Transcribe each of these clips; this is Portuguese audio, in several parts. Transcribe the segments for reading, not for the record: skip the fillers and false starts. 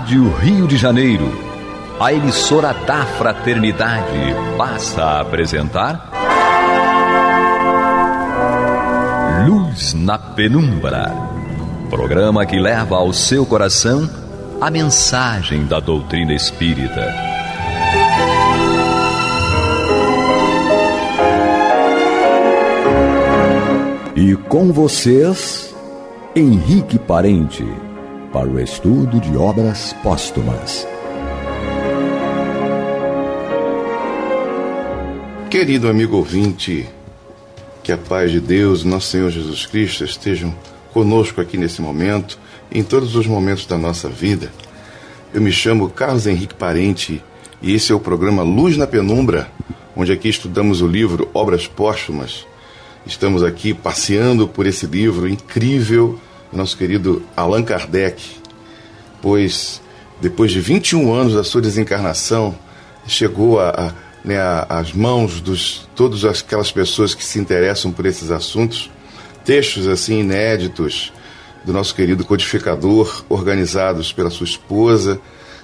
Rádio Rio de Janeiro, a emissora da Fraternidade, passa a apresentar Luz na Penumbra, programa que leva ao seu coração a mensagem da doutrina espírita. E com vocês, Henrique Parente, para o estudo de obras póstumas. Querido amigo ouvinte, que a paz de Deus, nosso Senhor Jesus Cristo, estejam conosco aqui nesse momento, em todos os momentos da nossa vida. Eu me chamo Carlos Henrique Parente e esse é o programa Luz na Penumbra, onde aqui estudamos o livro Obras Póstumas. Estamos aqui passeando por esse livro incrível, nosso querido Allan Kardec, pois depois de 21 anos da sua desencarnação, chegou às mãos de todas aquelas pessoas que se interessam por esses assuntos, textos assim inéditos do nosso querido codificador, organizados pela sua esposa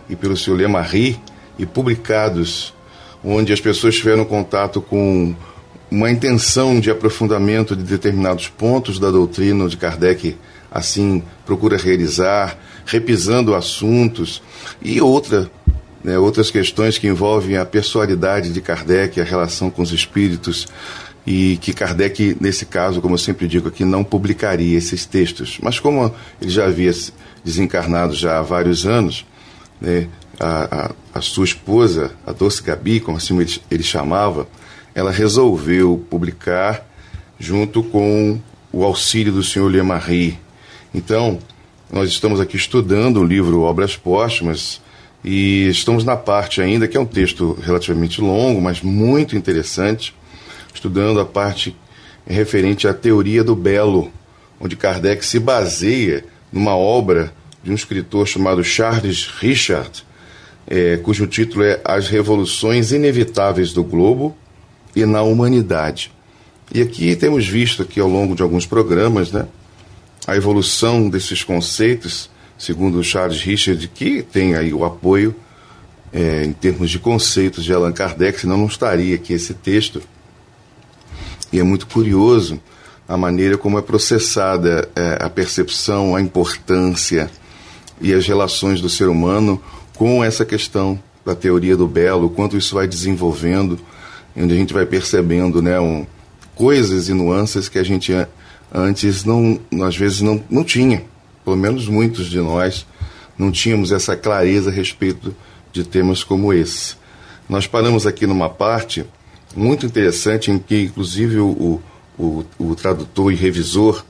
e pelo seu Lemarie e publicados, onde as pessoas tiveram contato com uma intenção de aprofundamento de determinados pontos da doutrina de Kardec, assim procura realizar, repisando assuntos e outras questões que envolvem a pessoalidade de Kardec, a relação com os espíritos, e que Kardec, nesse caso, como eu sempre digo aqui, não publicaria esses textos. Mas como ele já havia desencarnado já há vários anos, né, a sua esposa, a Doce Gabi, como assim ele chamava, ela resolveu publicar junto com o auxílio do senhor Lemarie. Então, nós estamos aqui estudando o livro Obras Póstumas e estamos na parte ainda, que é um texto relativamente longo, mas muito interessante, estudando a parte referente à teoria do belo, onde Kardec se baseia numa obra de um escritor chamado Charles Richard, cujo título é As Revoluções Inevitáveis do Globo e na Humanidade. E aqui temos visto aqui ao longo de alguns programas, né, a evolução desses conceitos, segundo o Charles Richard, que tem aí o apoio em termos de conceitos de Allan Kardec, senão não estaria aqui esse texto. E é muito curioso a maneira como é processada a percepção, a importância e as relações do ser humano com essa questão da teoria do belo, o quanto isso vai desenvolvendo, onde a gente vai percebendo, né, coisas e nuances que a gente antes às vezes não tinha. Pelo menos muitos de nós não tínhamos essa clareza a respeito de temas como esse. Nós paramos aqui numa parte muito interessante em que, inclusive, o tradutor e revisor,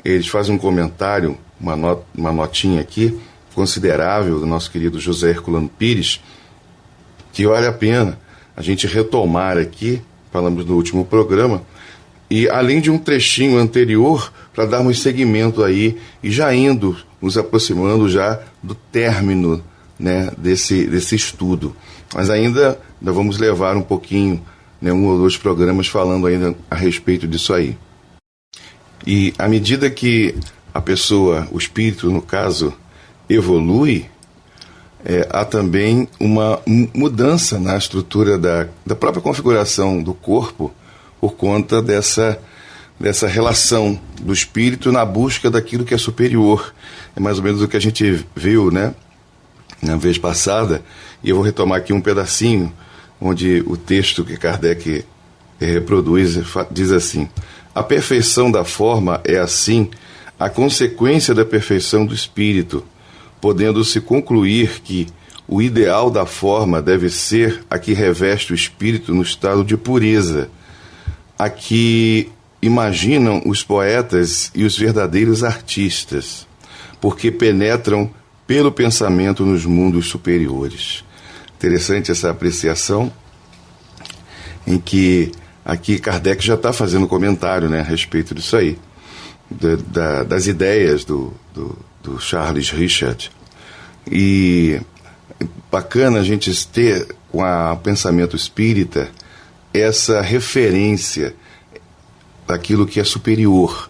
eles fazem um comentário, uma notinha aqui, considerável, do nosso querido José Herculano Pires, que vale a pena a gente retomar aqui, falamos no último programa, e além de um trechinho anterior, para darmos seguimento aí, e já nos aproximando já do término, né, desse estudo. Mas ainda vamos levar um pouquinho, né, um ou dois programas falando ainda a respeito disso aí. E à medida que a pessoa, o espírito no caso, evolui, há também uma mudança na estrutura da própria configuração do corpo, por conta dessa relação do espírito na busca daquilo que é superior. É mais ou menos o que a gente viu, né, na vez passada, e eu vou retomar aqui um pedacinho, onde o texto que Kardec reproduz diz assim: a perfeição da forma é, assim, a consequência da perfeição do espírito, podendo-se concluir que o ideal da forma deve ser a que reveste o espírito no estado de pureza, a que imaginam os poetas e os verdadeiros artistas, porque penetram pelo pensamento nos mundos superiores. Interessante essa apreciação, em que aqui Kardec já está fazendo comentário, né, a respeito disso aí, das ideias do Charles Richard. E bacana a gente ter, com o pensamento espírita, essa referência daquilo que é superior,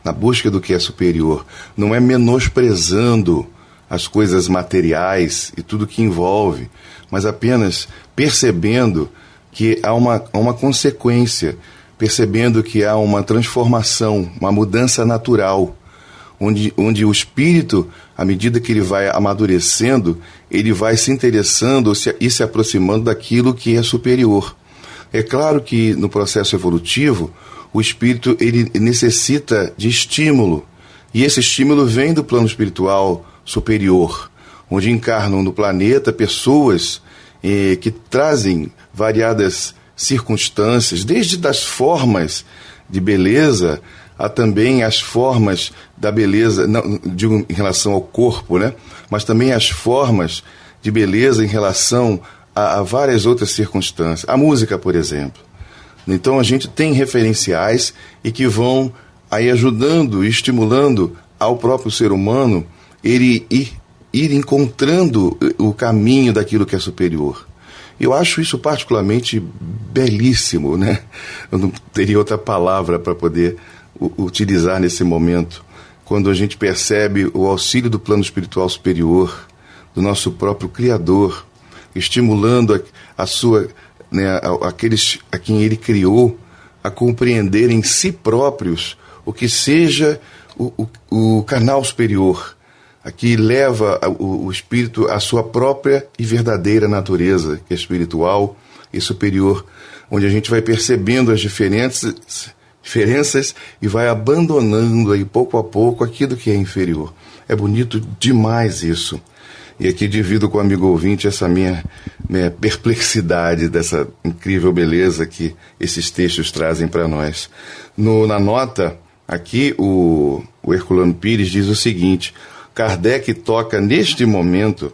na busca do que é superior. Não é menosprezando as coisas materiais e tudo que envolve, mas apenas percebendo que há uma consequência, percebendo que há uma transformação, uma mudança natural, onde o espírito, à medida que ele vai amadurecendo, ele vai se interessando e se aproximando daquilo que é superior. É claro que no processo evolutivo, o espírito ele necessita de estímulo, e esse estímulo vem do plano espiritual superior, onde encarnam no planeta pessoas que trazem variadas circunstâncias, desde das formas de beleza a também as formas da beleza, não digo em relação ao corpo, né? Mas também as formas de beleza em relação a várias outras circunstâncias. A música, por exemplo. Então a gente tem referenciais e que vão aí ajudando, estimulando ao próprio ser humano ele ir encontrando o caminho daquilo que é superior. Eu acho isso particularmente belíssimo, né? Eu não teria outra palavra para poder utilizar nesse momento, quando a gente percebe o auxílio do plano espiritual superior, do nosso próprio Criador, estimulando a sua, né, aqueles a quem ele criou a compreender em si próprios o que seja o canal superior, a que leva o espírito à sua própria e verdadeira natureza, que é espiritual e superior, onde a gente vai percebendo as diferenças e vai abandonando aí pouco a pouco aquilo que é inferior. É bonito demais isso. E aqui divido com o amigo ouvinte essa minha perplexidade dessa incrível beleza que esses textos trazem para nós. Na nota, aqui o Herculano Pires diz o seguinte: Kardec toca neste momento,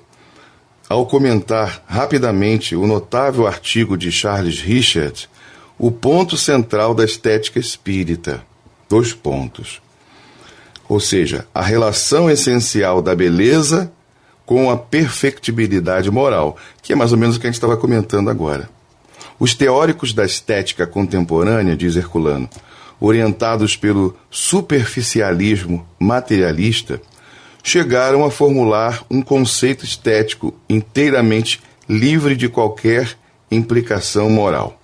ao comentar rapidamente o notável artigo de Charles Richard, o ponto central da estética espírita. 2 pontos. Ou seja, a relação essencial da beleza com a perfectibilidade moral, que é mais ou menos o que a gente estava comentando agora. Os teóricos da estética contemporânea, diz Herculano, orientados pelo superficialismo materialista, chegaram a formular um conceito estético inteiramente livre de qualquer implicação moral.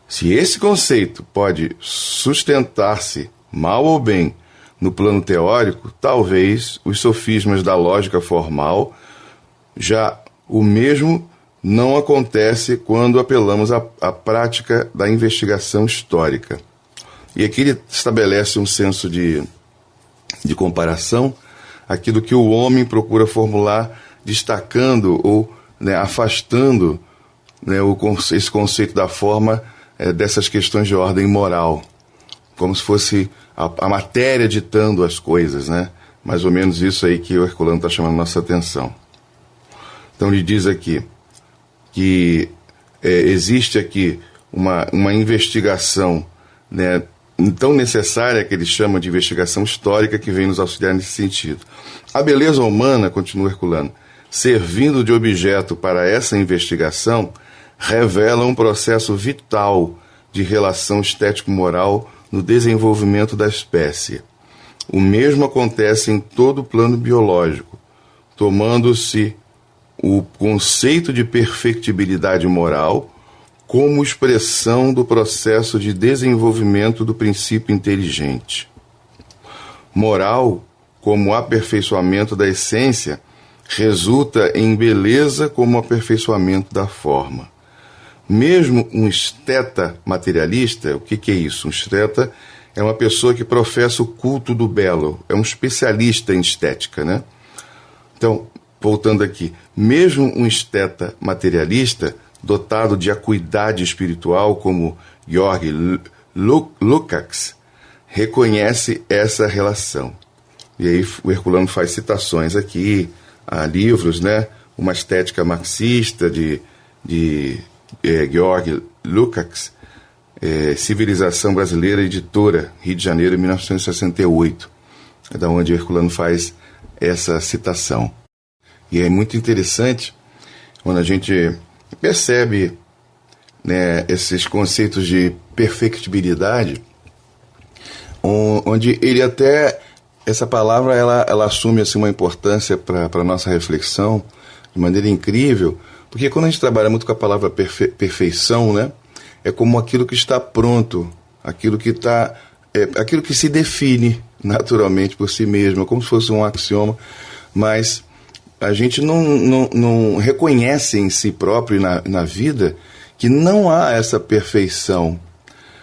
Se esse conceito pode sustentar-se, mal ou bem, no plano teórico, talvez os sofismas da lógica formal, já o mesmo não acontece quando apelamos à prática da investigação histórica. E aqui ele estabelece um senso de comparação, aquilo que o homem procura formular, destacando ou, né, afastando, né, esse conceito da forma dessas questões de ordem moral, como se fosse a matéria ditando as coisas, né? Mais ou menos isso aí que o Herculano está chamando nossa atenção. Então ele diz aqui que existe aqui uma investigação, né, tão necessária, que ele chama de investigação histórica, que vem nos auxiliar nesse sentido. A beleza humana, continua Herculano, servindo de objeto para essa investigação, revela um processo vital de relação estético-moral no desenvolvimento da espécie. O mesmo acontece em todo o plano biológico, tomando-se o conceito de perfectibilidade moral como expressão do processo de desenvolvimento do princípio inteligente. Moral, como aperfeiçoamento da essência, resulta em beleza como aperfeiçoamento da forma. Mesmo um esteta materialista, o que é isso? Um esteta é uma pessoa que professa o culto do belo, é um especialista em estética, né? Então, voltando aqui, mesmo um esteta materialista, dotado de acuidade espiritual, como Georg Lukács, reconhece essa relação. E aí o Herculano faz citações aqui a livros, né? Uma estética marxista de Georg Lukács, Civilização Brasileira, editora, Rio de Janeiro, 1968, é da onde Herculano faz essa citação. E é muito interessante quando a gente percebe, né, esses conceitos de perfectibilidade, onde ele até essa palavra ela assume assim, uma importância para a nossa reflexão de maneira incrível, porque quando a gente trabalha muito com a palavra perfeição, né, é como aquilo que está pronto, aquilo que aquilo que se define naturalmente por si mesmo, é como se fosse um axioma, mas a gente não reconhece em si próprio e na vida que não há essa perfeição,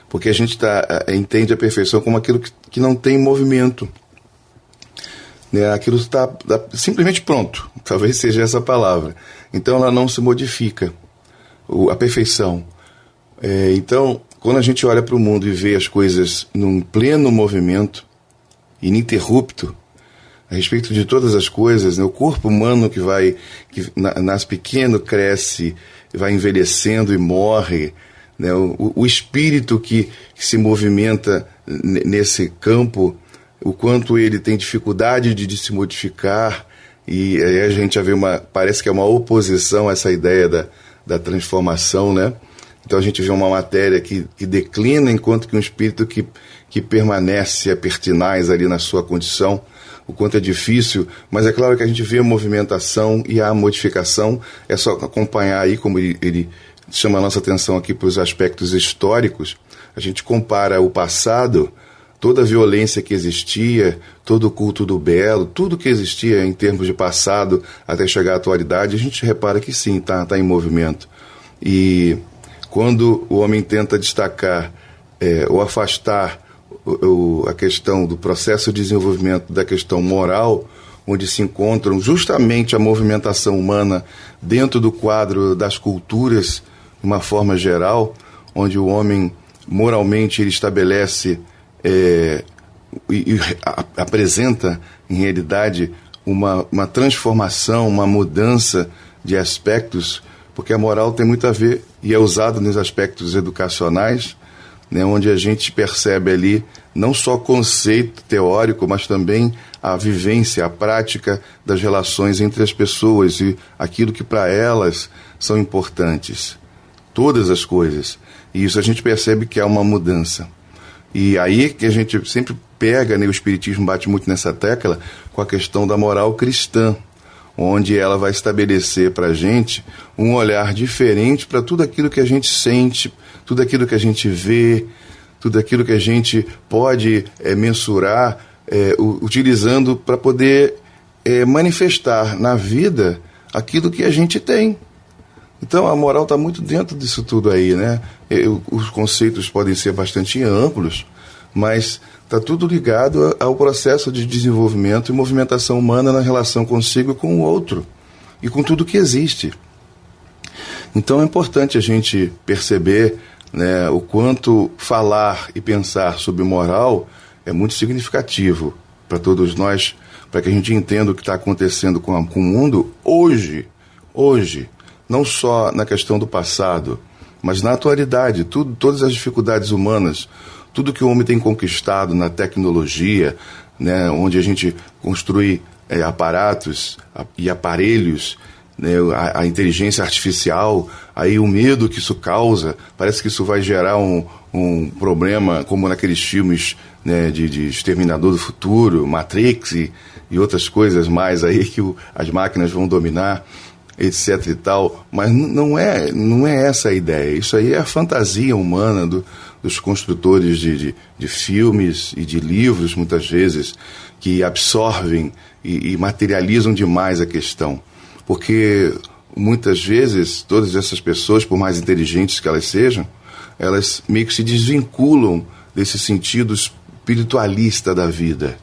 porque a gente entende a perfeição como aquilo que não tem movimento, né? Aquilo está simplesmente pronto, talvez seja essa palavra, então ela não se modifica, a perfeição. Então, quando a gente olha para o mundo e vê as coisas num pleno movimento, ininterrupto, a respeito de todas as coisas, né? O corpo humano que nasce pequeno, cresce, vai envelhecendo e morre, né? O espírito que se movimenta nesse campo, o quanto ele tem dificuldade de se modificar, e aí a gente já vê parece que é uma oposição a essa ideia da transformação, né? Então a gente vê uma matéria que declina, enquanto que um espírito que permanece a pertinaz ali na sua condição, o quanto é difícil, mas é claro que a gente vê a movimentação e a modificação, é só acompanhar aí, como ele chama a nossa atenção aqui para os aspectos históricos, a gente compara o passado, toda a violência que existia, todo o culto do belo, tudo que existia em termos de passado até chegar à atualidade, a gente repara que sim, está em movimento. E quando o homem tenta destacar ou afastar a questão do processo de desenvolvimento da questão moral, onde se encontram justamente a movimentação humana dentro do quadro das culturas, de uma forma geral, onde o homem moralmente ele estabelece e apresenta, em realidade, uma transformação, uma mudança de aspectos, porque a moral tem muito a ver, e é usado nos aspectos educacionais, né, onde a gente percebe ali não só conceito teórico, mas também a vivência, a prática das relações entre as pessoas e aquilo que para elas são importantes. Todas as coisas. E isso a gente percebe que há uma mudança. E aí que a gente sempre pega, né, o Espiritismo bate muito nessa tecla, com a questão da moral cristã, onde ela vai estabelecer para a gente um olhar diferente para tudo aquilo que a gente sente, tudo aquilo que a gente vê, tudo aquilo que a gente pode mensurar, utilizando para poder manifestar na vida aquilo que a gente tem. Então a moral está muito dentro disso tudo aí, né? Os conceitos podem ser bastante amplos, mas está tudo ligado ao processo de desenvolvimento e movimentação humana na relação consigo e com o outro, e com tudo que existe. Então é importante a gente perceber, né, o quanto falar e pensar sobre moral é muito significativo para todos nós, para que a gente entenda o que está acontecendo com o mundo hoje, não só na questão do passado, mas na atualidade, todas as dificuldades humanas, tudo que o homem tem conquistado na tecnologia, né, onde a gente construi aparatos e aparelhos, né, a inteligência artificial, aí o medo que isso causa, parece que isso vai gerar um problema, como naqueles filmes, né, de Exterminador do Futuro, Matrix e outras coisas mais aí que as máquinas vão dominar, etc e tal, mas não é essa a ideia. Isso aí é a fantasia humana dos construtores de filmes e de livros, muitas vezes, que absorvem e materializam demais a questão. Porque muitas vezes todas essas pessoas, por mais inteligentes que elas sejam, elas meio que se desvinculam desse sentido espiritualista da vida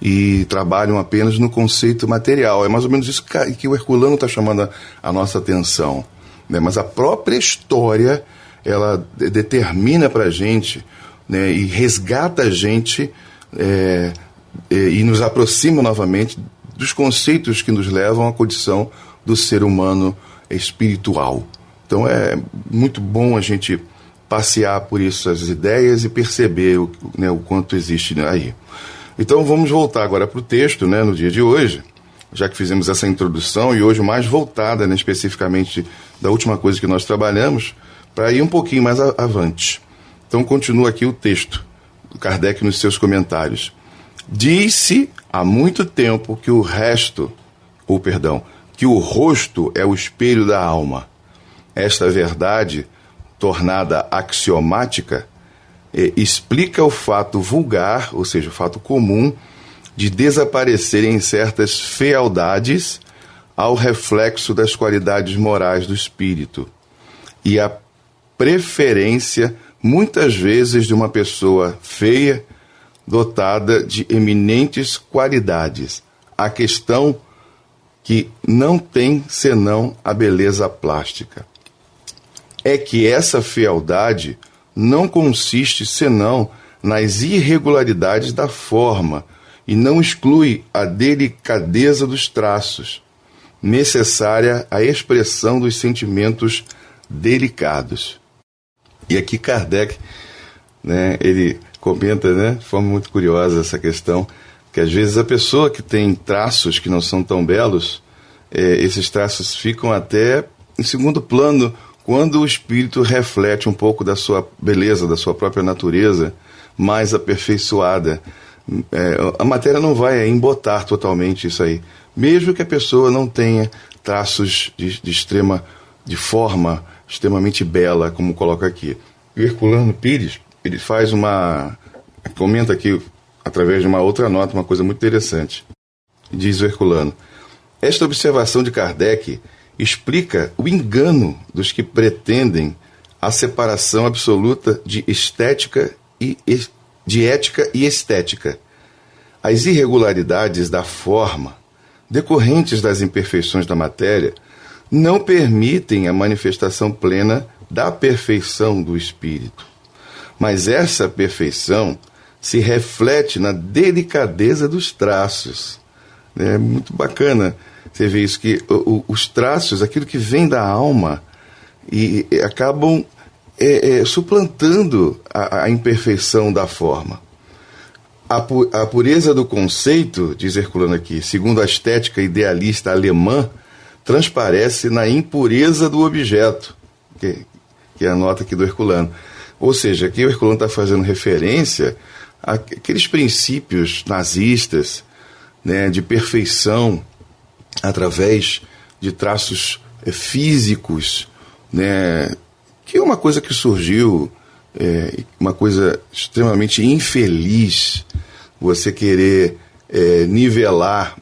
e trabalham apenas no conceito material. É mais ou menos isso que o Herculano está chamando a nossa atenção, né? Mas a própria história, ela determina para a gente, né, e resgata a gente e nos aproxima novamente dos conceitos que nos levam à condição do ser humano espiritual. Então é muito bom a gente passear por essas ideias e perceber o quanto existe aí. Então vamos voltar agora para o texto, né, no dia de hoje, já que fizemos essa introdução, e hoje mais voltada, né, especificamente da última coisa que nós trabalhamos, para ir um pouquinho mais avante. Então continua aqui o texto do Kardec nos seus comentários. Diz-se há muito tempo que que o rosto é o espelho da alma. Esta verdade, tornada axiomática, explica o fato vulgar, ou seja, o fato comum, de desaparecerem certas fealdades ao reflexo das qualidades morais do espírito e a preferência, muitas vezes, de uma pessoa feia, dotada de eminentes qualidades. A questão que não tem senão a beleza plástica é que essa fealdade não consiste senão nas irregularidades da forma e não exclui a delicadeza dos traços, necessária à expressão dos sentimentos delicados. E aqui Kardec, ele comenta, de forma muito curiosa essa questão, que às vezes a pessoa que tem traços que não são tão belos, esses traços ficam até em segundo plano quando o espírito reflete um pouco da sua beleza, da sua própria natureza mais aperfeiçoada. A matéria não vai embotar totalmente isso aí, mesmo que a pessoa não tenha traços de forma extremamente bela, como coloca aqui. O Herculano Pires, ele comenta aqui, através de uma outra nota, uma coisa muito interessante. Diz o Herculano: esta observação de Kardec explica o engano dos que pretendem a separação absoluta de ética e estética. As irregularidades da forma, decorrentes das imperfeições da matéria, não permitem a manifestação plena da perfeição do espírito. Mas essa perfeição se reflete na delicadeza dos traços. É muito bacana você ver isso, que os traços, aquilo que vem da alma, e acabam suplantando a imperfeição da forma. A pureza do conceito, diz Herculano aqui, segundo a estética idealista alemã, transparece na impureza do objeto, que é a nota aqui do Herculano. Ou seja, aqui o Herculano está fazendo referência àqueles princípios nazistas, de perfeição através de traços físicos, que é uma coisa que surgiu, uma coisa extremamente infeliz, você querer nivelar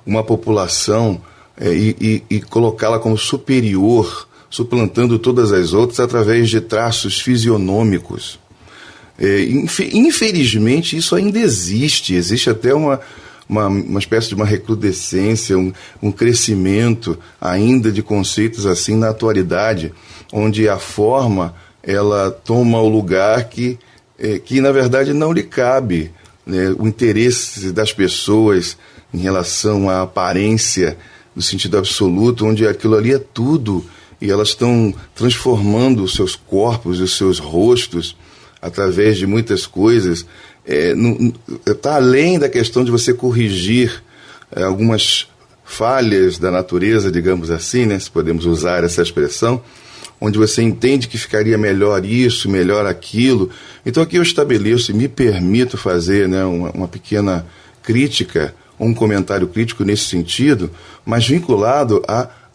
uma população e colocá-la como superior, suplantando todas as outras através de traços fisionômicos. Infelizmente, isso ainda existe até uma espécie de uma recrudescência, um crescimento ainda de conceitos assim na atualidade, onde a forma ela toma o lugar que na verdade não lhe cabe, o interesse das pessoas em relação à aparência no sentido absoluto, onde aquilo ali é tudo, e elas estão transformando os seus corpos e os seus rostos através de muitas coisas. Está além da questão de você corrigir algumas falhas da natureza, digamos assim, se podemos usar essa expressão, onde você entende que ficaria melhor isso, melhor aquilo. Então aqui eu estabeleço e me permito fazer uma pequena crítica, um comentário crítico nesse sentido, mas vinculado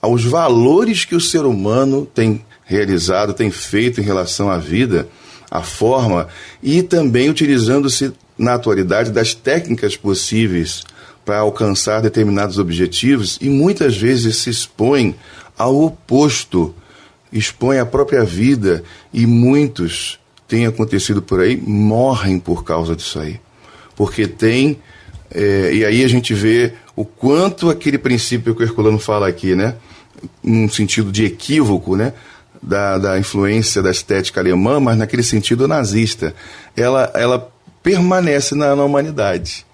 aos valores que o ser humano tem realizado, tem feito em relação à vida, a forma, e também utilizando-se na atualidade das técnicas possíveis para alcançar determinados objetivos, e muitas vezes se expõe ao oposto, expõe a própria vida, e muitos, tem acontecido por aí, morrem por causa disso aí, porque e aí a gente vê o quanto aquele princípio que o Herculano fala aqui, num sentido de equívoco, da influência da estética alemã, mas naquele sentido nazista, ela permanece na humanidade.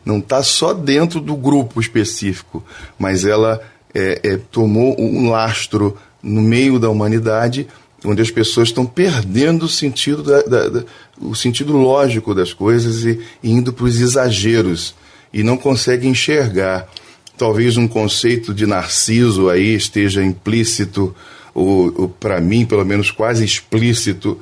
Não está só dentro do grupo específico, mas ela tomou um lastro no meio da humanidade, onde as pessoas estão perdendo o sentido, o sentido lógico das coisas e indo para os exageros, e não conseguem enxergar. Talvez um conceito de Narciso aí esteja implícito, ou para mim, pelo menos, quase explícito,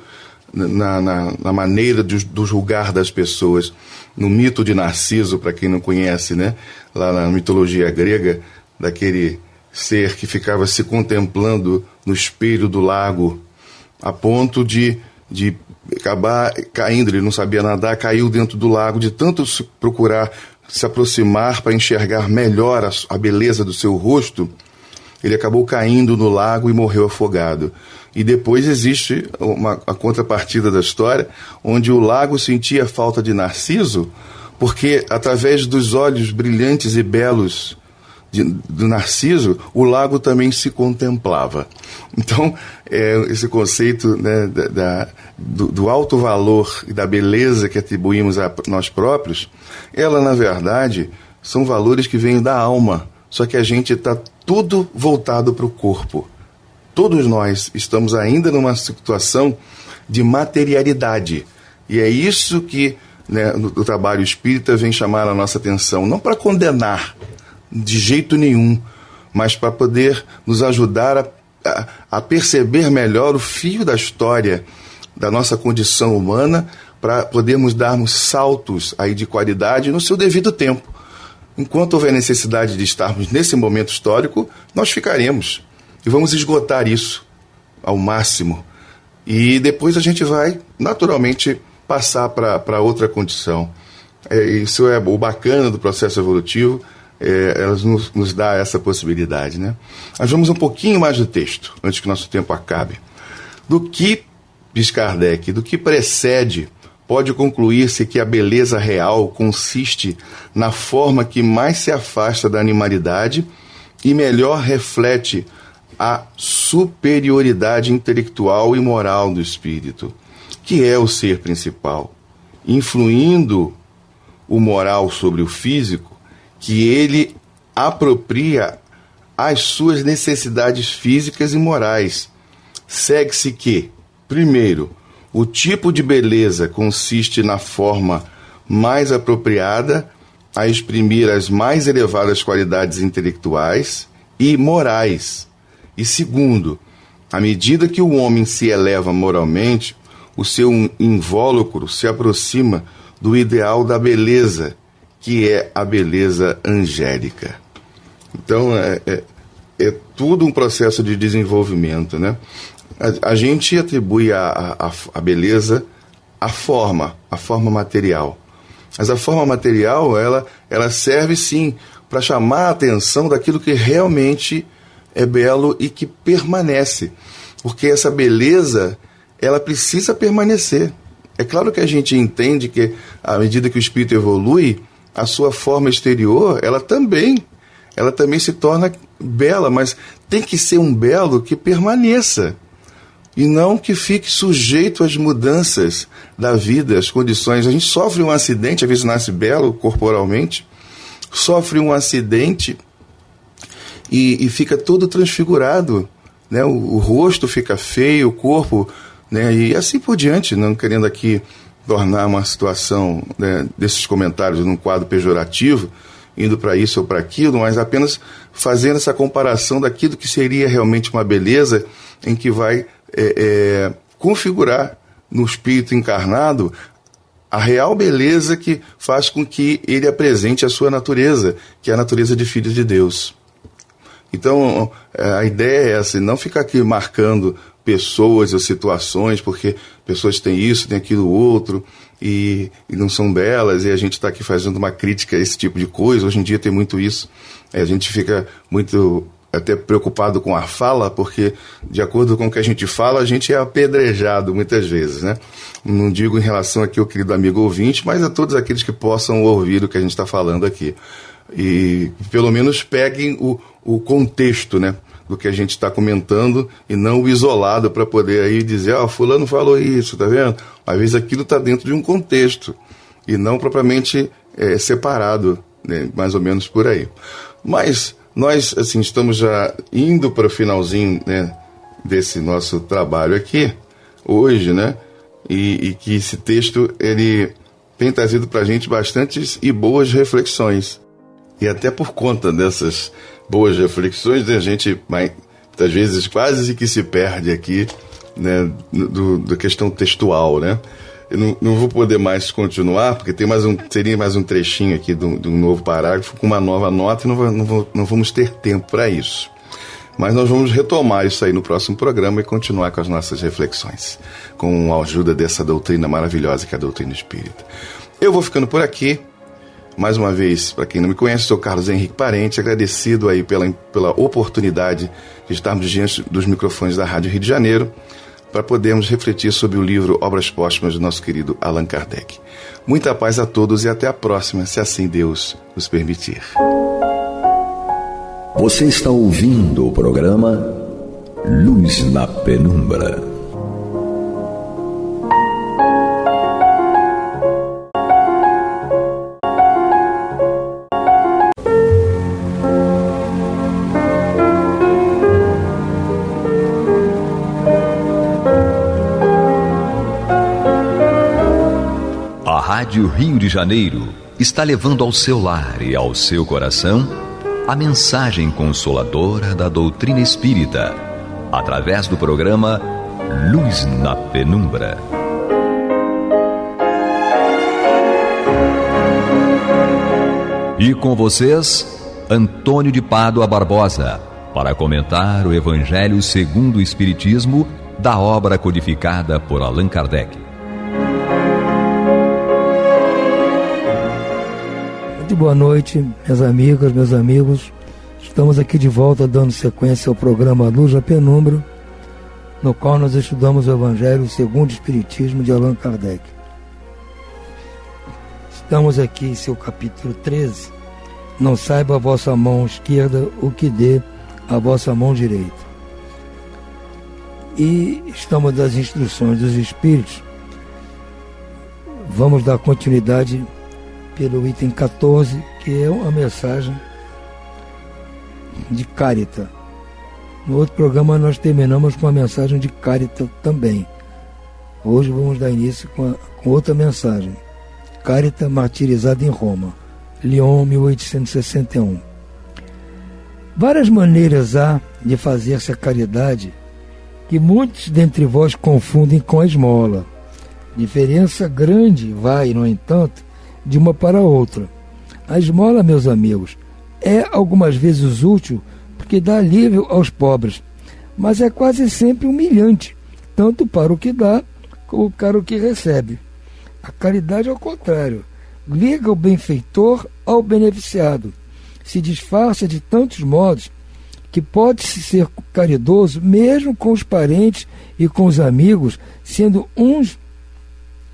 na maneira do julgar das pessoas. No mito de Narciso, para quem não conhece, né? Lá na mitologia grega, daquele ser que ficava se contemplando no espelho do lago, a ponto de acabar caindo. Ele não sabia nadar, caiu dentro do lago, de tanto procurar se aproximar para enxergar melhor a beleza do seu rosto, ele acabou caindo no lago e morreu afogado. E depois existe a contrapartida da história, onde o lago sentia falta de Narciso, porque através dos olhos brilhantes e belos do Narciso, o lago também se contemplava. Então, esse conceito, né, do alto valor e da beleza que atribuímos a nós próprios, ela, na verdade, são valores que vêm da alma, só que a gente está tudo voltado para o corpo. Todos nós estamos ainda numa situação de materialidade. E é isso que, né, o trabalho espírita vem chamar a nossa atenção, não para condenar, de jeito nenhum, mas para poder nos ajudar a perceber melhor o fio da história da nossa condição humana, para podermos darmos saltos aí de qualidade no seu devido tempo. Enquanto houver necessidade de estarmos nesse momento histórico, nós ficaremos e vamos esgotar isso ao máximo. E depois a gente vai, naturalmente, passar para outra condição. Isso é o bacana do processo evolutivo. Elas nos dá essa possibilidade, né? Mas vamos um pouquinho mais do texto, antes que nosso tempo acabe. Do que, diz Kardec, do que precede, pode concluir-se que a beleza real consiste na forma que mais se afasta da animalidade e melhor reflete a superioridade intelectual e moral do espírito, que é o ser principal, influindo o moral sobre o físico, que ele apropria as suas necessidades físicas e morais. Segue-se que, primeiro, o tipo de beleza consiste na forma mais apropriada a exprimir as mais elevadas qualidades intelectuais e morais. E segundo, à medida que o homem se eleva moralmente, o seu invólucro se aproxima do ideal da beleza, que é a beleza angélica. Então, é tudo um processo de desenvolvimento, né? A gente atribui a beleza à forma material. Mas a forma material, ela serve, sim, para chamar a atenção daquilo que realmente é belo e que permanece. Porque essa beleza, ela precisa permanecer. É claro que a gente entende que, à medida que o espírito evolui, a sua forma exterior, ela também se torna bela, mas tem que ser um belo que permaneça. E não que fique sujeito às mudanças da vida, às condições. A gente sofre um acidente, às vezes nasce belo corporalmente, sofre um acidente e fica todo transfigurado, né? O rosto fica feio, o corpo, né? E assim por diante, não querendo aqui tornar uma situação, né, desses comentários num quadro pejorativo, indo para isso ou para aquilo, mas apenas fazendo essa comparação daquilo que seria realmente uma beleza, em que vai configurar no espírito encarnado a real beleza que faz com que ele apresente a sua natureza, que é a natureza de filho de Deus. Então, a ideia é essa, não ficar aqui marcando pessoas ou situações, porque pessoas têm isso, têm aquilo outro, e não são belas, e a gente está aqui fazendo uma crítica a esse tipo de coisa. Hoje em dia tem muito isso. A gente fica muito até preocupado com a fala, porque de acordo com o que a gente fala, a gente é apedrejado muitas vezes, né? Não digo em relação aqui ao querido amigo ouvinte, mas a todos aqueles que possam ouvir o que a gente está falando aqui. E pelo menos peguem o contexto, né, do que a gente está comentando, e não o isolado, para poder aí dizer, fulano falou isso, tá vendo? Às vezes aquilo está dentro de um contexto, e não propriamente separado, né, mais ou menos por aí. Mas nós, assim, estamos já indo para o finalzinho, né, desse nosso trabalho aqui, hoje, né, e que esse texto, ele tem trazido para a gente bastantes e boas reflexões. E até por conta dessas boas reflexões, a gente, muitas vezes, quase que se perde aqui né, da questão textual, né? Eu não vou poder mais continuar, porque seria mais um trechinho aqui de um novo parágrafo com uma nova nota e não vamos ter tempo para isso. Mas nós vamos retomar isso aí no próximo programa e continuar com as nossas reflexões, com a ajuda dessa doutrina maravilhosa que é a doutrina espírita. Eu vou ficando por aqui. Mais uma vez, para quem não me conhece, sou Carlos Henrique Parente, agradecido aí pela oportunidade de estarmos diante dos microfones da Rádio Rio de Janeiro, para podermos refletir sobre o livro Obras Póstumas do nosso querido Allan Kardec. Muita paz a todos e até a próxima, se assim Deus nos permitir. Você está ouvindo o programa Luz na Penumbra. A Rádio Rio de Janeiro está levando ao seu lar e ao seu coração a mensagem consoladora da doutrina espírita, através do programa Luz na Penumbra. E com vocês, Antônio de Pádua Barbosa, para comentar o Evangelho segundo o Espiritismo da obra codificada por Allan Kardec. Muito boa noite, minhas amigas, meus amigos. Estamos aqui de volta dando sequência ao programa Luz na Penumbra, no qual nós estudamos o Evangelho segundo o Espiritismo de Allan Kardec. Estamos aqui em seu capítulo 13. Não saiba a vossa mão esquerda o que dê a vossa mão direita. E estamos das instruções dos Espíritos. Vamos dar continuidade pelo item 14, que é uma mensagem de Carita. No outro programa nós terminamos com a mensagem de Carita também. Hoje vamos dar início com outra mensagem. Carita martirizada em Roma, Lyon, 1861. Várias maneiras há de fazer-se a caridade que muitos dentre vós confundem com a esmola. Diferença grande vai, no entanto, de uma para outra. A esmola, meus amigos, é algumas vezes útil porque dá alívio aos pobres, mas é quase sempre humilhante, tanto para o que dá como para o que recebe. A caridade, ao contrário, liga o benfeitor ao beneficiado, se disfarça de tantos modos que pode-se ser caridoso mesmo com os parentes e com os amigos, sendo uns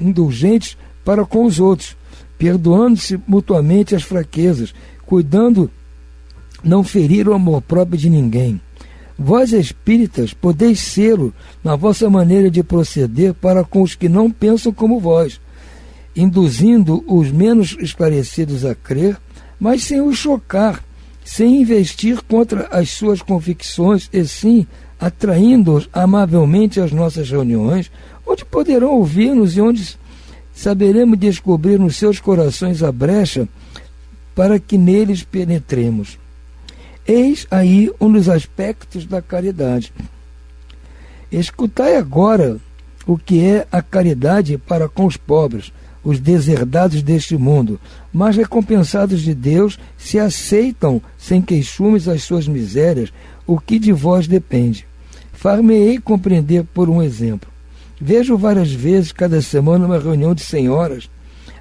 indulgentes para com os outros, perdoando-se mutuamente as fraquezas, cuidando não ferir o amor próprio de ninguém. Vós, espíritas, podeis sê-lo na vossa maneira de proceder para com os que não pensam como vós, induzindo os menos esclarecidos a crer, mas sem os chocar, sem investir contra as suas convicções, e sim atraindo-os amavelmente às nossas reuniões, onde poderão ouvir-nos e onde saberemos descobrir nos seus corações a brecha para que neles penetremos. Eis aí um dos aspectos da caridade. Escutai agora o que é a caridade para com os pobres, os deserdados deste mundo, mas recompensados de Deus, se aceitam sem queixumes as suas misérias, o que de vós depende. Far-me-ei compreender por um exemplo. Vejo várias vezes cada semana uma reunião de senhoras,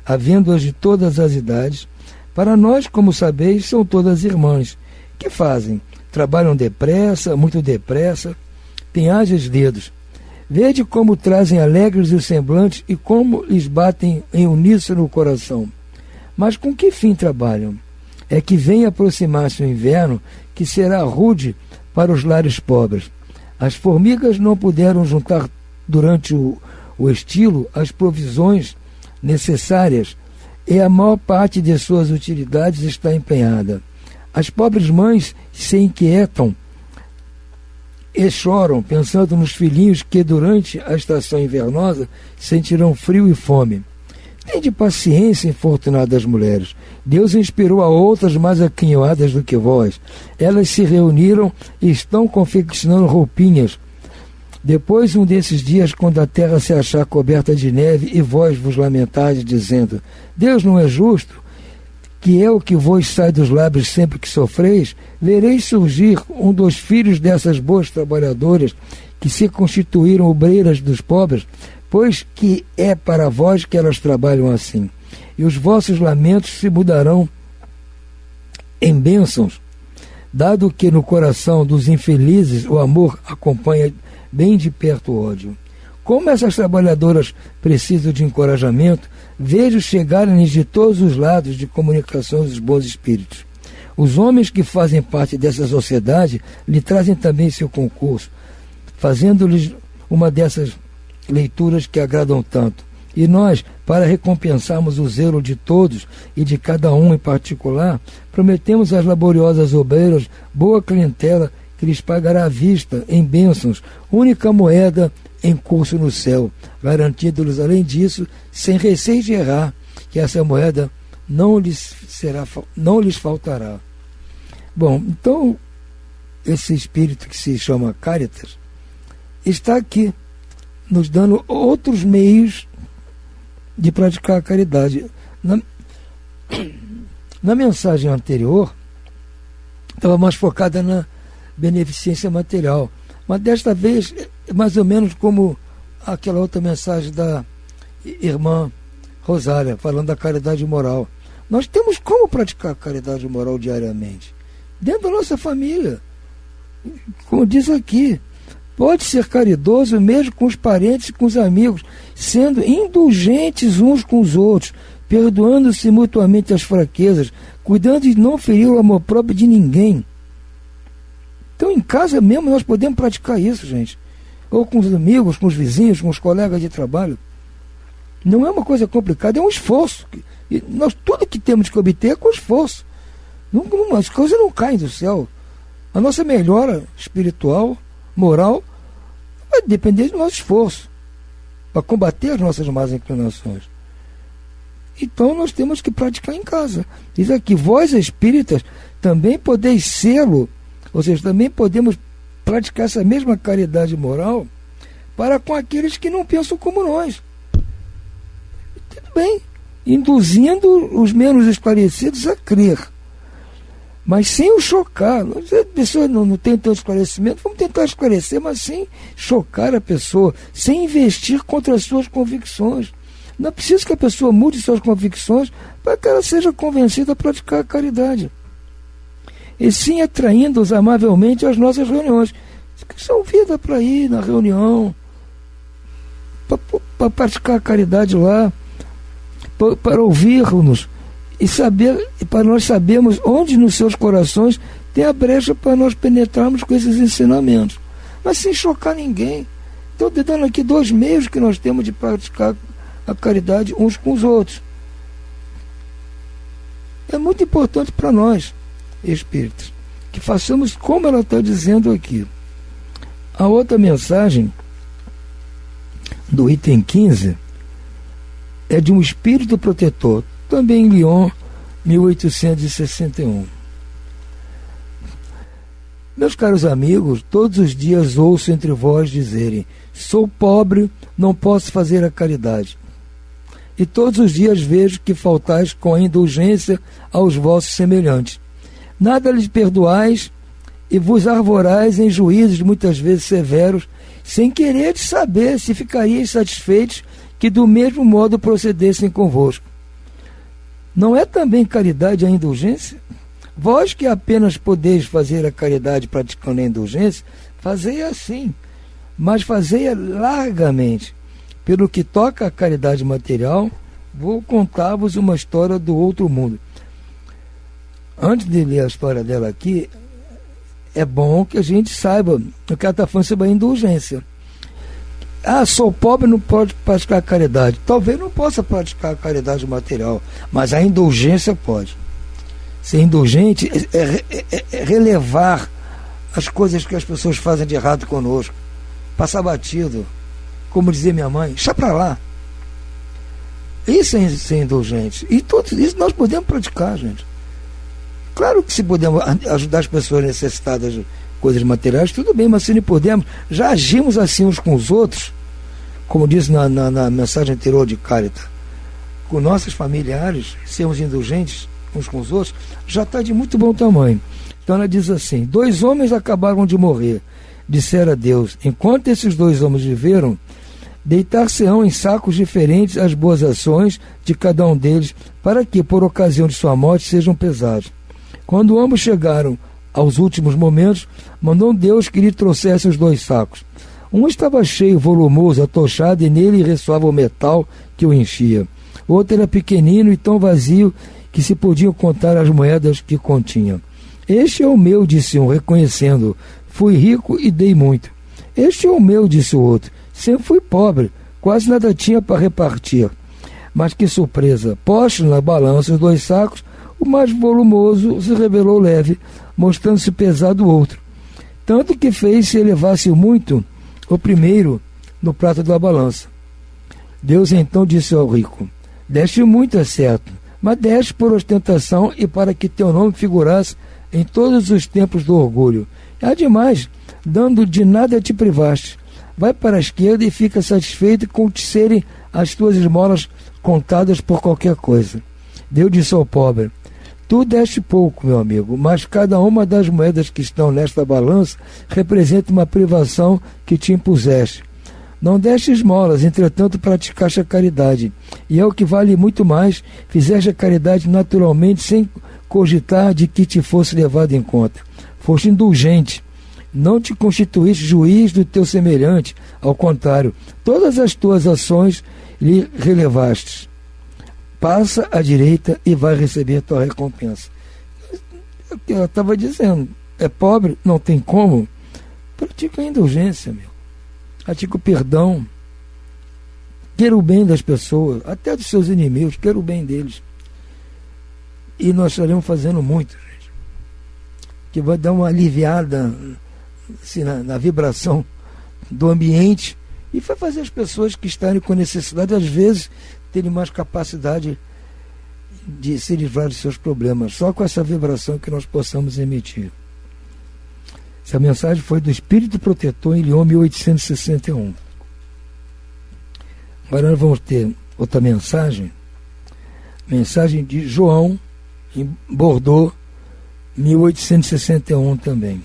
havendo-as de todas as idades. Para nós, como sabeis, são todas irmãs. Que fazem? Trabalham depressa, muito depressa, têm ágeis dedos. Vede como trazem alegres os semblantes e como lhes batem em uníssono o coração. Mas com que fim trabalham? É que vem aproximar-se o inverno, que será rude para os lares pobres. As formigas não puderam juntar durante o estilo as provisões necessárias e a maior parte de suas utilidades está empenhada. As pobres mães se inquietam e choram, pensando nos filhinhos que durante a estação invernosa sentirão frio e fome. Tende paciência, infortunadas mulheres. Deus inspirou a outras mais aquinhoadas do que vós. Elas se reuniram e estão confeccionando roupinhas Depois, um desses dias, quando a terra se achar coberta de neve, e vós vos lamentais, dizendo: Deus não é justo, que é o que vos sai dos lábios sempre que sofreis, vereis surgir um dos filhos dessas boas trabalhadoras, que se constituíram obreiras dos pobres, pois que é para vós que elas trabalham assim. E os vossos lamentos se mudarão em bênçãos, dado que no coração dos infelizes o amor acompanha bem de perto o ódio. Como essas trabalhadoras precisam de encorajamento, vejo chegarem-lhes de todos os lados de comunicação dos bons espíritos. Os homens que fazem parte dessa sociedade lhe trazem também seu concurso, fazendo-lhes uma dessas leituras que agradam tanto. E nós, para recompensarmos o zelo de todos e de cada um em particular, prometemos às laboriosas obreiras boa clientela que lhes pagará à vista, em bênçãos, única moeda em curso no céu, garantindo-lhes, além disso, sem receio de errar, que essa moeda não lhes faltará. Bom, então, esse espírito que se chama Caritas está aqui, nos dando outros meios de praticar a caridade. Na mensagem anterior, estava mais focada na beneficência material, mas desta vez, mais ou menos como aquela outra mensagem da irmã Rosália, falando da caridade moral. Nós temos como praticar a caridade moral diariamente, dentro da nossa família. Como diz aqui, pode ser caridoso mesmo com os parentes e com os amigos, sendo indulgentes uns com os outros, perdoando-se mutuamente as fraquezas, cuidando de não ferir o amor próprio de ninguém. Então, em casa mesmo, nós podemos praticar isso, gente. Ou com os amigos, com os vizinhos, com os colegas de trabalho. Não é uma coisa complicada, é um esforço. E nós, tudo que temos que obter é com esforço. As coisas não caem do céu. A nossa melhora espiritual, moral, vai depender do nosso esforço para combater as nossas más inclinações. Então nós temos que praticar em casa. Diz aqui: vós espíritas também podeis sê-lo, ou seja, também podemos praticar essa mesma caridade moral para com aqueles que não pensam como nós. Tudo bem, induzindo os menos esclarecidos a crer, mas sem o chocar. A pessoa não tem tanto esclarecimento, vamos tentar esclarecer, mas sem chocar a pessoa, sem investir contra as suas convicções. Não é preciso que a pessoa mude suas convicções para que ela seja convencida a praticar a caridade. E sim atraindo-os amavelmente às nossas reuniões. São vida para ir na reunião, para praticar a caridade lá, para ouvir-nos e saber, para nós sabermos onde nos seus corações tem a brecha para nós penetrarmos com esses ensinamentos, mas sem chocar ninguém. Estou te dando aqui 2 meios que nós temos de praticar a caridade uns com os outros. É muito importante para nós, espíritos, que façamos como ela está dizendo aqui. A outra mensagem do item 15 é de um espírito protetor, também em Lyon, 1861. Meus caros amigos, todos os dias ouço entre vós dizerem: sou pobre, não posso fazer a caridade. E todos os dias vejo que faltais com a indulgência aos vossos semelhantes. Nada lhes perdoais e vos arvorais em juízos muitas vezes severos, sem querer saber se ficariais satisfeitos que do mesmo modo procedessem convosco. Não é também caridade a indulgência? Vós que apenas podeis fazer a caridade praticando a indulgência, fazei-a assim, mas fazei-a largamente. Pelo que toca à caridade material, vou contar-vos uma história do outro mundo. Antes de ler a história dela aqui, é bom que a gente saiba o que ela está falando sobre a indulgência. Sou pobre, não pode praticar a caridade. Talvez não possa praticar a caridade material, mas a indulgência pode. Ser indulgente é relevar as coisas que as pessoas fazem de errado conosco, passar batido, como dizia minha mãe, deixa para lá. Isso é ser indulgente. E tudo isso nós podemos praticar, gente. Claro que se podemos ajudar as pessoas necessitadas coisas materiais, tudo bem, mas se não podemos, já agimos assim uns com os outros, como disse na mensagem anterior de Caritas, com nossos familiares, sermos indulgentes uns com os outros, já está de muito bom tamanho. Então ela diz assim: 2 homens acabaram de morrer, dissera a Deus, enquanto esses 2 homens viveram, deitar-se-ão em sacos diferentes as boas ações de cada um deles, para que, por ocasião de sua morte, sejam pesados. Quando ambos chegaram aos últimos momentos, mandou Deus que lhe trouxesse os 2 sacos. Um estava cheio, volumoso, atochado, e nele ressoava o metal que o enchia. O outro era pequenino e tão vazio que se podiam contar as moedas que continha. Este é o meu, disse um, reconhecendo-o. Fui rico e dei muito. Este é o meu, disse o outro. Sempre fui pobre, quase nada tinha para repartir. Mas que surpresa! Postos na balança os 2 sacos, o mais volumoso se revelou leve, mostrando-se pesado o outro. Tanto que fez se elevasse muito o primeiro no prato da balança. Deus então disse ao rico: deste muito, é certo, mas deste por ostentação e para que teu nome figurasse em todos os tempos do orgulho. Ademais, dando de nada te privaste. Vai para a esquerda e fica satisfeito com te serem as tuas esmolas contadas por qualquer coisa. Deus disse ao pobre: tu deste pouco, meu amigo, mas cada uma das moedas que estão nesta balança representa uma privação que te impuseste. Não deste esmolas, entretanto praticaste a caridade, e é o que vale muito mais, fizeste a caridade naturalmente, sem cogitar de que te fosse levado em conta. Foste indulgente, não te constituíste juiz do teu semelhante, ao contrário, todas as tuas ações lhe relevaste. Passa à direita e vai receber tua recompensa. Ela estava dizendo, é pobre, não tem como, pratica a indulgência, meu. Pratica o perdão, queira o bem das pessoas, até dos seus inimigos, queira o bem deles. E nós estaremos fazendo muito, gente, que vai dar uma aliviada assim, na vibração do ambiente e vai fazer as pessoas que estarem com necessidade, às vezes, terem mais capacidade de se livrar dos seus problemas, só com essa vibração que nós possamos emitir. Essa mensagem foi do Espírito Protetor em Lyon, 1861. Agora nós vamos ter outra mensagem de João, em Bordeaux, 1861 também.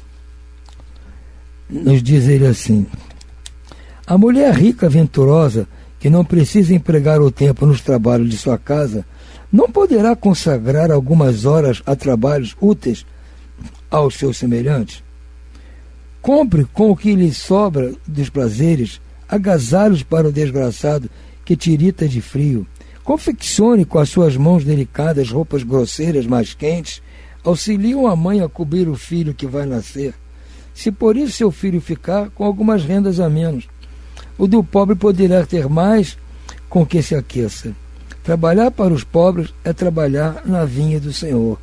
Nos diz ele assim: a mulher rica, venturosa, que não precisa empregar o tempo nos trabalhos de sua casa, não poderá consagrar algumas horas a trabalhos úteis aos seus semelhantes? Compre com o que lhe sobra dos prazeres agasalhos para o desgraçado que tirita de frio. Confeccione com as suas mãos delicadas roupas grosseiras mais quentes. Auxiliam a mãe a cobrir o filho que vai nascer. Se por isso seu filho ficar com algumas rendas a menos, o do pobre poderá ter mais com que se aqueça. Trabalhar para os pobres é trabalhar na vinha do Senhor.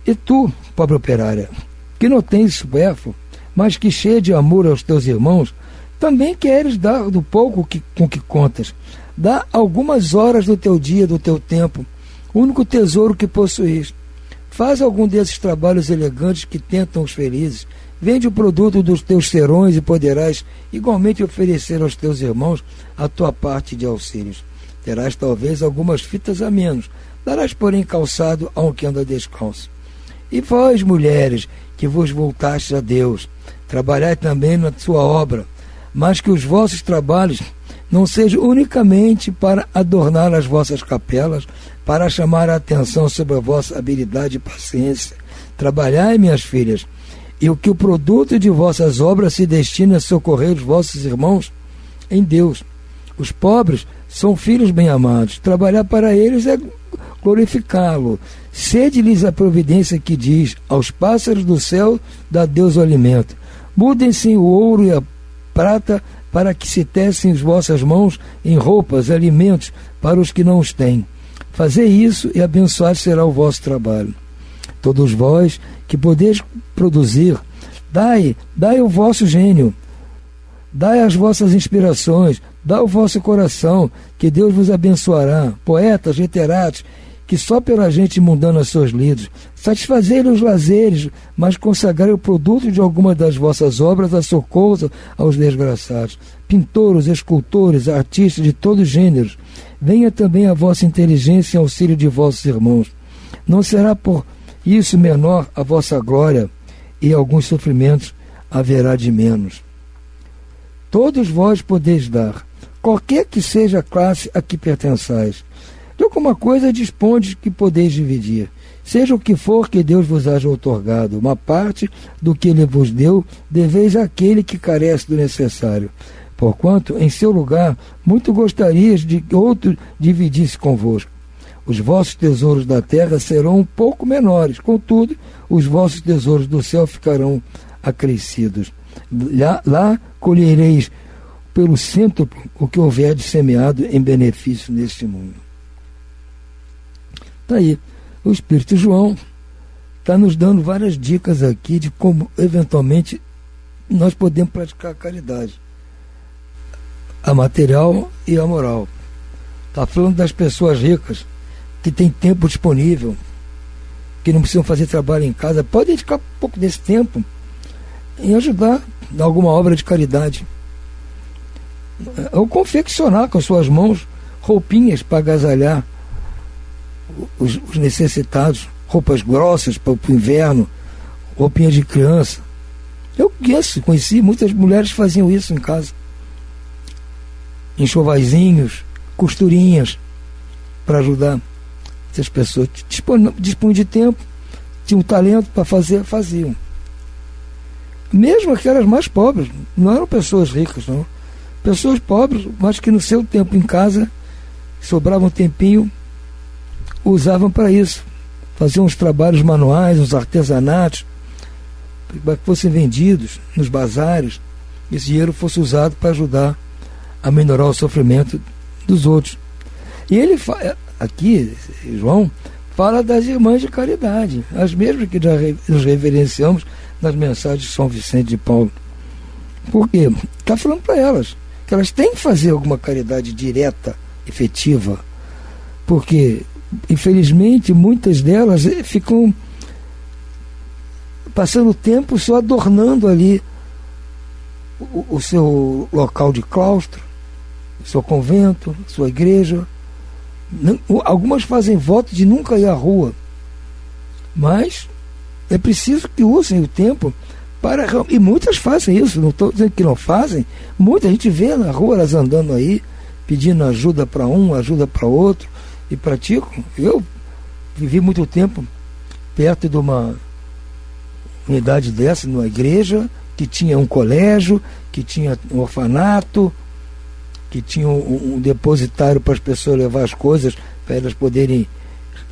E tu, pobre operária, que não tens supérfluo, mas que cheia de amor aos teus irmãos, também queres dar do pouco com que contas. Dá algumas horas do teu dia, do teu tempo, o único tesouro que possuís. Faz algum desses trabalhos elegantes que tentam os felizes. Vende o produto dos teus serões e poderás igualmente oferecer aos teus irmãos a tua parte de auxílios. Terás talvez algumas fitas a menos, darás porém calçado a um que anda descalço. E vós, mulheres, que vos voltastes a Deus, trabalhai também na sua obra, mas que os vossos trabalhos não sejam unicamente para adornar as vossas capelas, para chamar a atenção sobre a vossa habilidade e paciência. Trabalhai, minhas filhas, e o que o produto de vossas obras se destine a socorrer os vossos irmãos em Deus. Os pobres são filhos bem-amados. Trabalhar para eles é glorificá-lo. Cede-lhes a providência que diz: aos pássaros do céu dá Deus o alimento. Mudem-se o ouro e a prata para que se tecem as vossas mãos em roupas, alimentos para os que não os têm. Fazei isso e abençoado será o vosso trabalho. Todos vós que podeis produzir, dai o vosso gênio, dai as vossas inspirações, dai o vosso coração, que Deus vos abençoará. Poetas, literatos, que só pela gente mundana seus lidos, satisfazerem os lazeres, mas consagrar o produto de alguma das vossas obras a socorro aos desgraçados. Pintores, escultores, artistas de todos os gêneros, venha também a vossa inteligência em auxílio de vossos irmãos. Não será por isso menor a vossa glória, e alguns sofrimentos haverá de menos. Todos vós podeis dar, qualquer que seja a classe a que pertençais. De alguma coisa dispondes que podeis dividir, seja o que for que Deus vos haja outorgado. Uma parte do que Ele vos deu, deveis àquele que carece do necessário. Porquanto, em seu lugar, muito gostarias de que outro dividisse convosco. Os vossos tesouros da terra serão um pouco menores, contudo, os vossos tesouros do céu ficarão acrescidos. Lá colhereis pelo cêntuplo o que houver de semeado em benefício neste mundo. Está aí. O Espírito João está nos dando várias dicas aqui de como, eventualmente, nós podemos praticar a caridade. A material e a moral. Está falando das pessoas ricas, que têm tempo disponível, que não precisam fazer trabalho em casa, podem dedicar um pouco desse tempo em ajudar em alguma obra de caridade. Ou confeccionar com suas mãos roupinhas para agasalhar os necessitados, roupas grossas para o inverno, roupinhas de criança. Eu conheci muitas mulheres que faziam isso em casa. Enxovaizinhos, costurinhas para ajudar essas pessoas. Dispunham de tempo, tinham talento para fazer, faziam. Mesmo aquelas mais pobres, não eram pessoas ricas, não. Pessoas pobres, mas que no seu tempo em casa, sobrava um tempinho, usavam para isso. Faziam os trabalhos manuais, os artesanatos, para que fossem vendidos nos bazares, esse dinheiro fosse usado para ajudar a minorar o sofrimento dos outros. E ele aqui, João, fala das irmãs de caridade, as mesmas que nos reverenciamos nas mensagens de São Vicente de Paulo. Por quê? Está falando para elas que elas têm que fazer alguma caridade direta, efetiva, porque, infelizmente, muitas delas ficam passando o tempo só adornando ali o seu local de claustro, o seu convento, sua igreja. Algumas fazem voto de nunca ir à rua, mas é preciso que usem o tempo para... E muitas fazem isso, não estou dizendo que não fazem. Muita gente vê na rua elas andando aí, pedindo ajuda para um, ajuda para outro, e praticam. Eu vivi muito tempo perto de uma unidade dessa, numa igreja, que tinha um colégio, que tinha um orfanato, que tinha um depositário para as pessoas levar as coisas, para elas poderem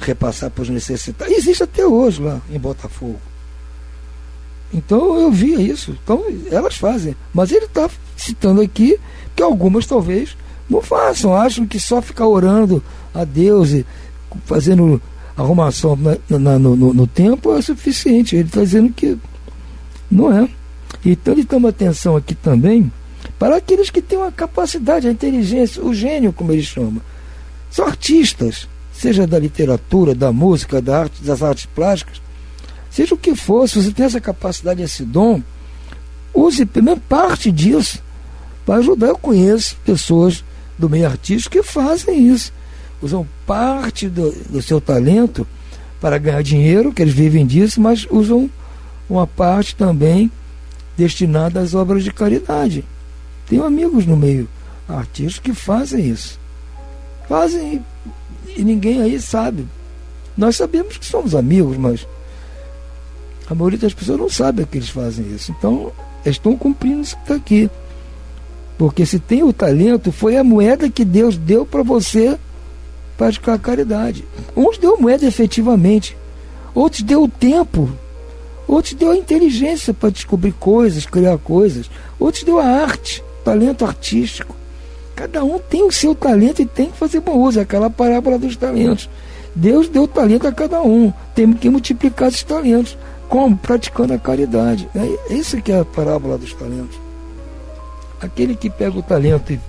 repassar para os necessitados. Existe até hoje lá em Botafogo. Então eu via isso. Então elas fazem. Mas ele está citando aqui que algumas talvez não façam, acham que só ficar orando a Deus e fazendo arrumação no tempo é suficiente. Ele está dizendo que não é. Então ele toma atenção aqui também para aqueles que têm uma capacidade, a inteligência, o gênio, como ele chama. São artistas, seja da literatura, da música, da arte, das artes plásticas, seja o que for. Se você tem essa capacidade, esse dom, use primeiro parte disso para ajudar. Eu conheço pessoas do meio artístico que fazem isso, usam parte do seu talento para ganhar dinheiro, que eles vivem disso, mas usam uma parte também destinada às obras de caridade. Tenho amigos no meio artístico que fazem isso. Fazem e ninguém aí sabe. Nós sabemos que somos amigos, mas a maioria das pessoas não sabe que eles fazem isso. Então, eles estão cumprindo isso que está aqui. Porque se tem o talento, foi a moeda que Deus deu para você praticar a caridade. Uns deu moeda efetivamente, outros deu o tempo, outros deu a inteligência para descobrir coisas, criar coisas, outros deu a arte, talento artístico. Cada um tem o seu talento e tem que fazer bom uso. É aquela parábola dos talentos. Deus deu talento a cada um. Temos que multiplicar esses talentos. Como? Praticando a caridade. É isso que é a parábola dos talentos. Aquele que pega o talento e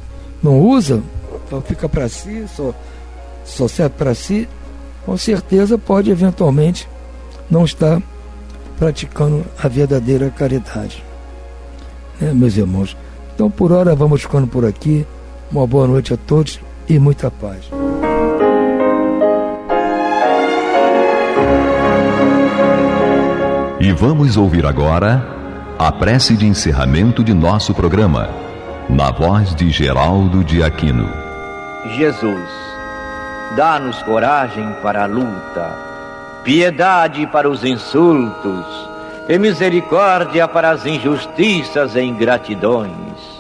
não usa, só fica para si, só serve para si, com certeza pode eventualmente não estar praticando a verdadeira caridade, né, meus irmãos? Então, por hora, vamos ficando por aqui. Uma boa noite a todos e muita paz. E vamos ouvir agora a prece de encerramento de nosso programa, na voz de Geraldo de Aquino. Jesus, dá-nos coragem para a luta, piedade para os insultos e misericórdia para as injustiças e ingratidões.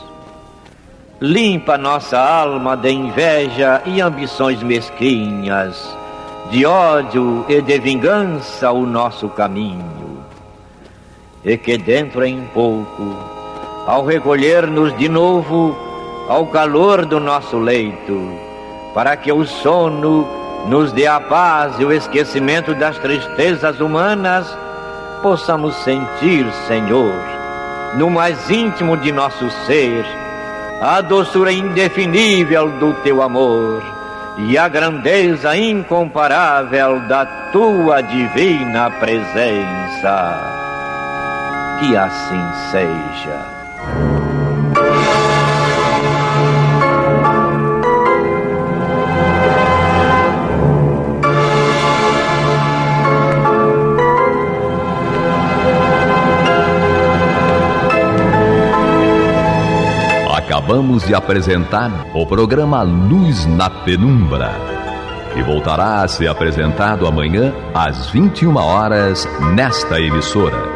Limpa nossa alma de inveja e ambições mesquinhas, de ódio e de vingança o nosso caminho. E que dentro em pouco, ao recolher-nos de novo ao calor do nosso leito, para que o sono nos dê a paz e o esquecimento das tristezas humanas, possamos sentir, Senhor, no mais íntimo de nosso ser, a doçura indefinível do Teu amor e a grandeza incomparável da Tua divina presença. Que assim seja. Acabamos de apresentar o programa Luz na Penumbra, que voltará a ser apresentado amanhã às 21 horas nesta emissora.